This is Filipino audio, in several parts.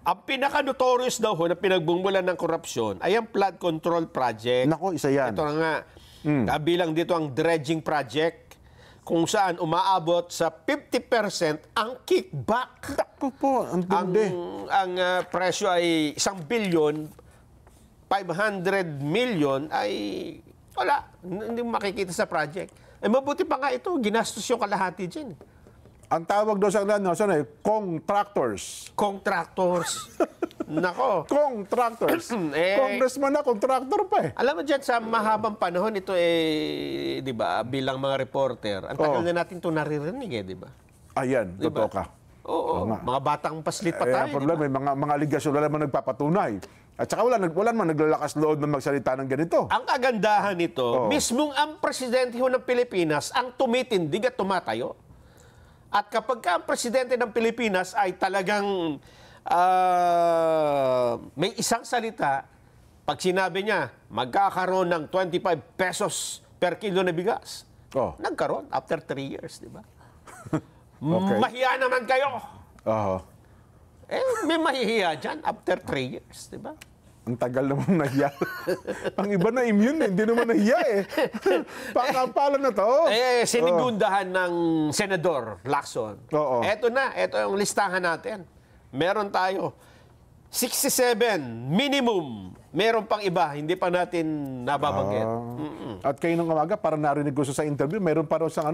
Ang pinaka-notorious daw ho na pinagbumulan ng korupsyon ay ang flood control project. Nako, isa yan. Ito na nga. Kabilang dito ang dredging project kung saan umaabot sa 50% ang kickback. Nako po, ang tindi. Ang presyo ay 1 billion, 500 million ay wala. Hindi mo makikita sa project. Eh mabuti pa nga ito, ginastos yung kalahati dyan. Ang tawag daw sa contractors. Contractors. Nako. Contractors. Eh, Congressman na, contractor pa eh. Alam mo dyan, sa mahabang panahon, ito di ba, bilang mga reporter, ang tagal na natin ito naririnig di ba? Ayan, totoo ka. Oo, mga batang paslit pa tayo, Ang problema, may mga aligasyon wala naman nagpapatunay. At saka wala naman naglalakas loob na magsalita ng ganito. Ang kagandahan nito, mismong ang presidente ho ng Pilipinas ang tumitindig at tumatayo. At kapag ka ang presidente ng Pilipinas ay talagang may isang salita, pag sinabi niya, magkakaroon ng 25 pesos per kilo na bigas. Nagkaroon after 3 years, di ba? Okay. Mahiya naman kayo. May mahihiya dyan after 3 years, di ba? Ang tagal naman nahiya. Ang iba na immune, hindi naman nahiya eh. Pangkapalan na to. Sinigundahan ng Senador Lacson. Eto na, eto yung listahan natin. Meron tayo 67 minimum. Meron pang iba, hindi pa natin nababanggit. At kayo nung umaga, parang narinig ko sa interview, meron pa rin sa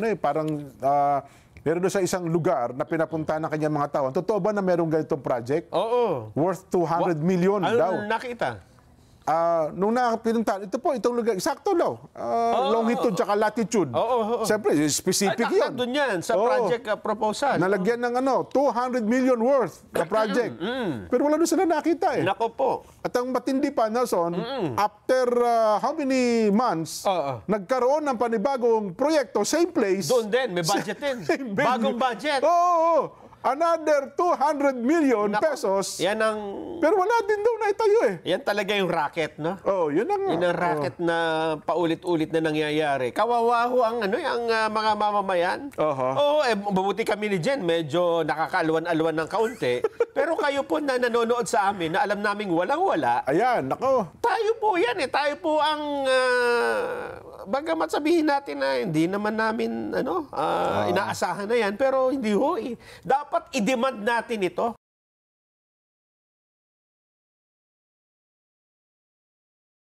meron doon sa isang lugar na pinapunta ng kanyang mga tao. Totoo ba na merong ganitong project? Oo. Worth 200 million daw. Ano nakita? Nung pinunta, itong lugar, sakto daw. Longitude tsaka latitude. Siyempre, specific yun. Doon yan, sa project proposal. Nalagyan ng 200 million worth na project. Pero wala doon sila nakita eh. Nako po. At ang matindi pa, Nelson, after how many months, nagkaroon ng panibagong proyekto, same place. Doon din, may budget din. Bagong budget. Oo. Another 200 million pesos. Yan ang... Pero wala din daw na itayo eh. Yan talaga yung racket, no? Yun ang... Yun ang racket na paulit-ulit na nangyayari. Kawawaho ang mga mamamayan. Mabuti kami ni Jen, medyo nakakaalwan-alwan ng kaunti. Pero kayo po na nanonood sa amin, na alam naming walang-wala. Ayan, nako. Tayo po yan eh. Tayo po ang... bagamat sabihin natin na hindi naman namin inaasahan na yan, pero hindi ho eh. Dapat i-demand natin ito.